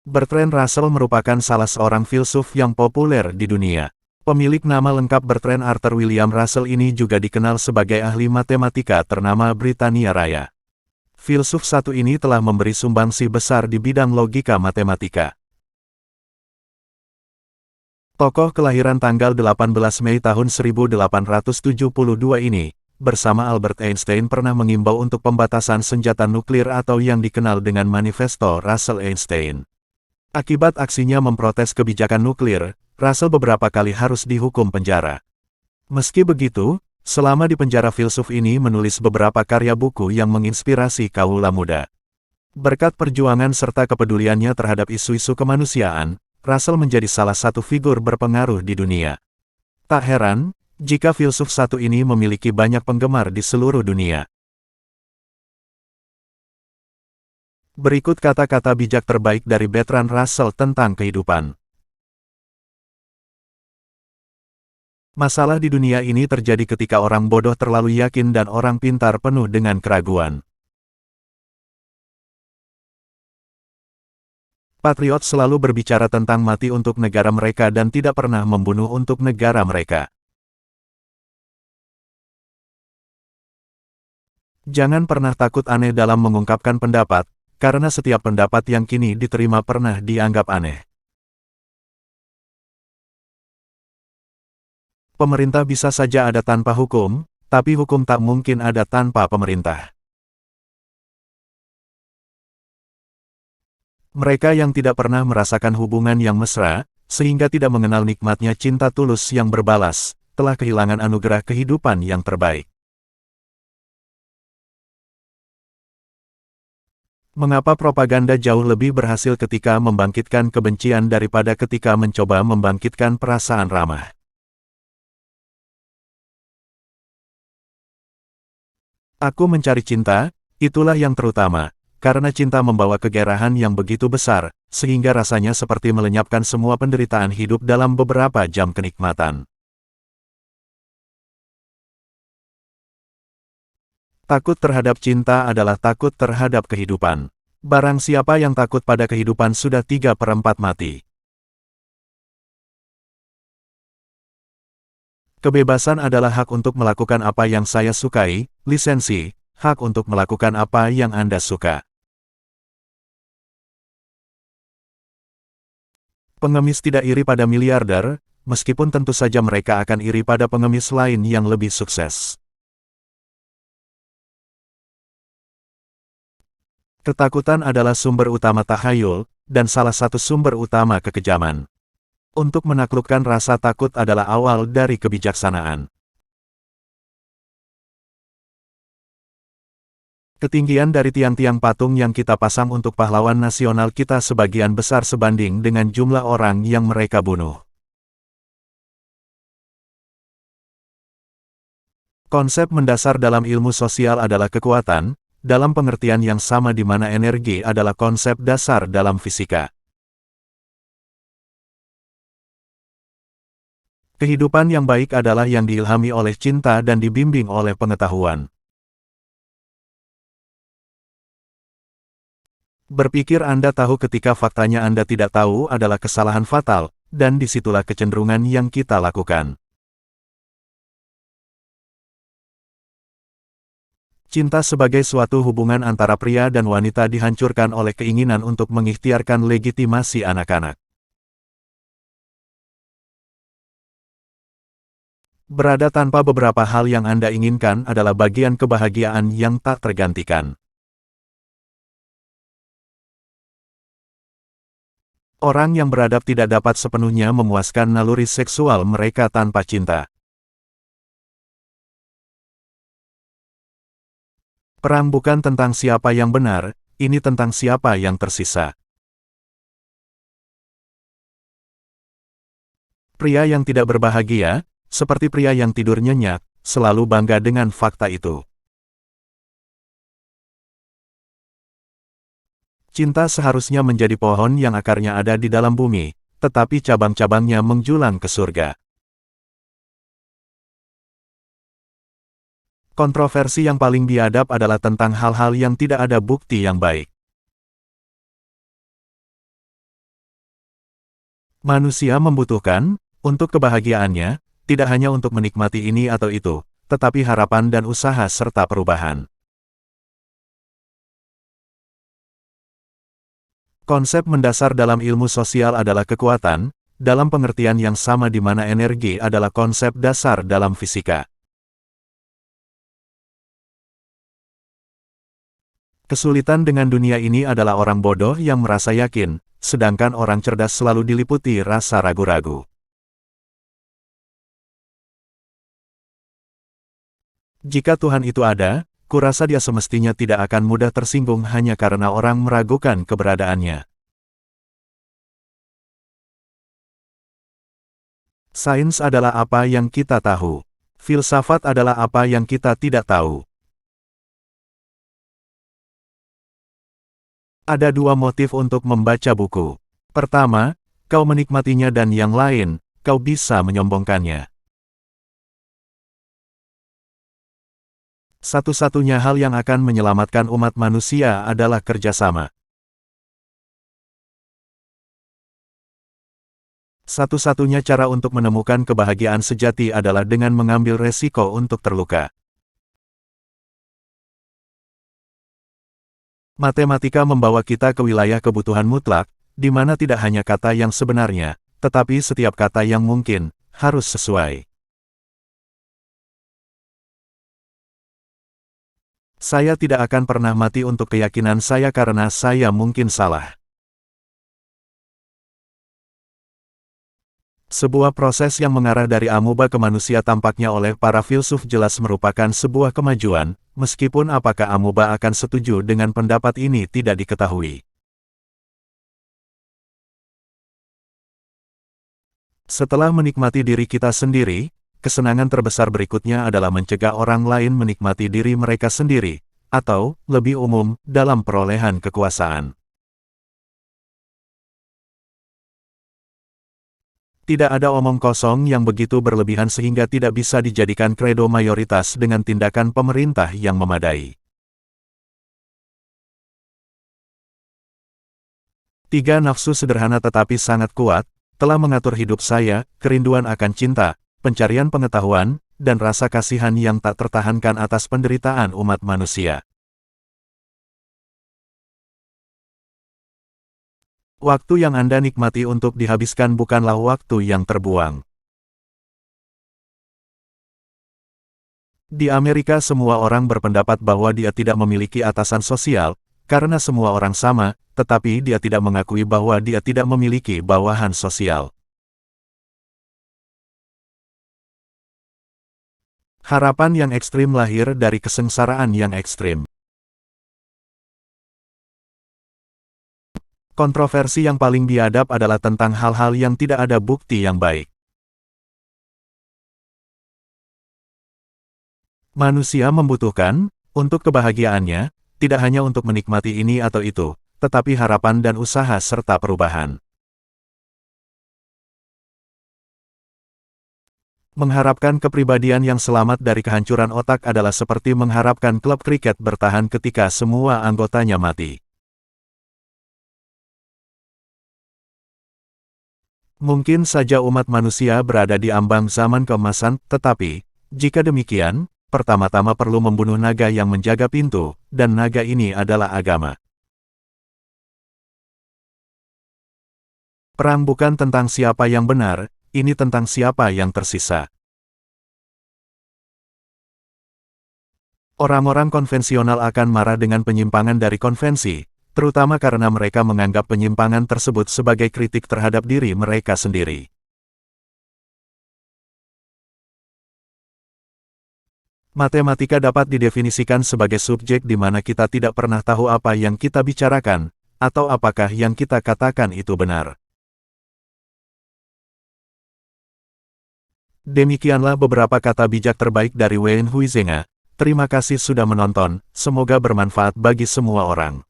Bertrand Russell merupakan salah seorang filsuf yang populer di dunia. Pemilik nama lengkap Bertrand Arthur William Russell ini juga dikenal sebagai ahli matematika ternama Britania Raya. Filsuf satu ini telah memberi sumbangsi besar di bidang logika matematika. Tokoh kelahiran tanggal 18 Mei tahun 1872 ini, bersama Albert Einstein pernah mengimbau untuk pembatasan senjata nuklir atau yang dikenal dengan Manifesto Russell-Einstein. Akibat aksinya memprotes kebijakan nuklir, Russell beberapa kali harus dihukum penjara. Meski begitu, selama di penjara filsuf ini menulis beberapa karya buku yang menginspirasi kaula muda. Berkat perjuangan serta kepeduliannya terhadap isu-isu kemanusiaan, Russell menjadi salah satu figur berpengaruh di dunia. Tak heran, jika filsuf satu ini memiliki banyak penggemar di seluruh dunia. Berikut kata-kata bijak terbaik dari Bertrand Russell tentang kehidupan. Masalah di dunia ini terjadi ketika orang bodoh terlalu yakin dan orang pintar penuh dengan keraguan. Patriot selalu berbicara tentang mati untuk negara mereka dan tidak pernah membunuh untuk negara mereka. Jangan pernah takut aneh dalam mengungkapkan pendapat, karena setiap pendapat yang kini diterima pernah dianggap aneh. Pemerintah bisa saja ada tanpa hukum, tapi hukum tak mungkin ada tanpa pemerintah. Mereka yang tidak pernah merasakan hubungan yang mesra, sehingga tidak mengenal nikmatnya cinta tulus yang berbalas, telah kehilangan anugerah kehidupan yang terbaik. Mengapa propaganda jauh lebih berhasil ketika membangkitkan kebencian daripada ketika mencoba membangkitkan perasaan ramah? Aku mencari cinta, itulah yang terutama, karena cinta membawa kegerahan yang begitu besar, sehingga rasanya seperti melenyapkan semua penderitaan hidup dalam beberapa jam kenikmatan. Takut terhadap cinta adalah takut terhadap kehidupan. Barang siapa yang takut pada kehidupan sudah 3/4 mati. Kebebasan adalah hak untuk melakukan apa yang saya sukai, lisensi, hak untuk melakukan apa yang Anda suka. Pengemis tidak iri pada miliarder, meskipun tentu saja mereka akan iri pada pengemis lain yang lebih sukses. Ketakutan adalah sumber utama takhayul, dan salah satu sumber utama kekejaman. Untuk menaklukkan rasa takut adalah awal dari kebijaksanaan. Ketinggian dari tiang-tiang patung yang kita pasang untuk pahlawan nasional kita sebagian besar sebanding dengan jumlah orang yang mereka bunuh. Konsep mendasar dalam ilmu sosial adalah kekuatan, dalam pengertian yang sama di mana energi adalah konsep dasar dalam fisika. Kehidupan yang baik adalah yang diilhami oleh cinta dan dibimbing oleh pengetahuan. Berpikir Anda tahu ketika faktanya Anda tidak tahu adalah kesalahan fatal, dan disitulah kecenderungan yang kita lakukan. Cinta sebagai suatu hubungan antara pria dan wanita dihancurkan oleh keinginan untuk mengikhtiarkan legitimasi anak-anak. Berada tanpa beberapa hal yang Anda inginkan adalah bagian kebahagiaan yang tak tergantikan. Orang yang beradab tidak dapat sepenuhnya memuaskan naluri seksual mereka tanpa cinta. Perang bukan tentang siapa yang benar, ini tentang siapa yang tersisa. Pria yang tidak berbahagia, seperti pria yang tidur nyenyak, selalu bangga dengan fakta itu. Cinta seharusnya menjadi pohon yang akarnya ada di dalam bumi, tetapi cabang-cabangnya menjulang ke surga. Kontroversi yang paling biadab adalah tentang hal-hal yang tidak ada bukti yang baik. Manusia membutuhkan, untuk kebahagiaannya, tidak hanya untuk menikmati ini atau itu, tetapi harapan dan usaha serta perubahan. Konsep mendasar dalam ilmu sosial adalah kekuatan, dalam pengertian yang sama di mana energi adalah konsep dasar dalam fisika. Kesulitan dengan dunia ini adalah orang bodoh yang merasa yakin, sedangkan orang cerdas selalu diliputi rasa ragu-ragu. Jika Tuhan itu ada, kurasa dia semestinya tidak akan mudah tersinggung hanya karena orang meragukan keberadaannya. Sains adalah apa yang kita tahu. Filsafat adalah apa yang kita tidak tahu. Ada dua motif untuk membaca buku. Pertama, kau menikmatinya dan yang lain, kau bisa menyombongkannya. Satu-satunya hal yang akan menyelamatkan umat manusia adalah kerjasama. Satu-satunya cara untuk menemukan kebahagiaan sejati adalah dengan mengambil resiko untuk terluka. Matematika membawa kita ke wilayah kebutuhan mutlak, di mana tidak hanya kata yang sebenarnya, tetapi setiap kata yang mungkin, harus sesuai. Saya tidak akan pernah mati untuk keyakinan saya karena saya mungkin salah. Sebuah proses yang mengarah dari amoeba ke manusia tampaknya oleh para filsuf jelas merupakan sebuah kemajuan, meskipun apakah amoeba akan setuju dengan pendapat ini tidak diketahui. Setelah menikmati diri kita sendiri, kesenangan terbesar berikutnya adalah mencegah orang lain menikmati diri mereka sendiri, atau, lebih umum, dalam perolehan kekuasaan. Tidak ada omong kosong yang begitu berlebihan sehingga tidak bisa dijadikan kredo mayoritas dengan tindakan pemerintah yang memadai. 3 nafsu sederhana tetapi sangat kuat, telah mengatur hidup saya, kerinduan akan cinta, pencarian pengetahuan, dan rasa kasihan yang tak tertahankan atas penderitaan umat manusia. Waktu yang Anda nikmati untuk dihabiskan bukanlah waktu yang terbuang. Di Amerika semua orang berpendapat bahwa dia tidak memiliki atasan sosial, karena semua orang sama, tetapi dia tidak mengakui bahwa dia tidak memiliki bawahan sosial. Harapan yang ekstrim lahir dari kesengsaraan yang ekstrim. Kontroversi yang paling biadab adalah tentang hal-hal yang tidak ada bukti yang baik. Manusia membutuhkan, untuk kebahagiaannya, tidak hanya untuk menikmati ini atau itu, tetapi harapan dan usaha serta perubahan. Mengharapkan kepribadian yang selamat dari kehancuran otak adalah seperti mengharapkan klub kriket bertahan ketika semua anggotanya mati. Mungkin saja umat manusia berada di ambang zaman keemasan, tetapi, jika demikian, pertama-tama perlu membunuh naga yang menjaga pintu, dan naga ini adalah agama. Perang bukan tentang siapa yang benar, ini tentang siapa yang tersisa. Orang-orang konvensional akan marah dengan penyimpangan dari konvensi, terutama karena mereka menganggap penyimpangan tersebut sebagai kritik terhadap diri mereka sendiri. Matematika dapat didefinisikan sebagai subjek di mana kita tidak pernah tahu apa yang kita bicarakan, atau apakah yang kita katakan itu benar. Demikianlah beberapa kata bijak terbaik dari Wayne Huizenga. Terima kasih sudah menonton, semoga bermanfaat bagi semua orang.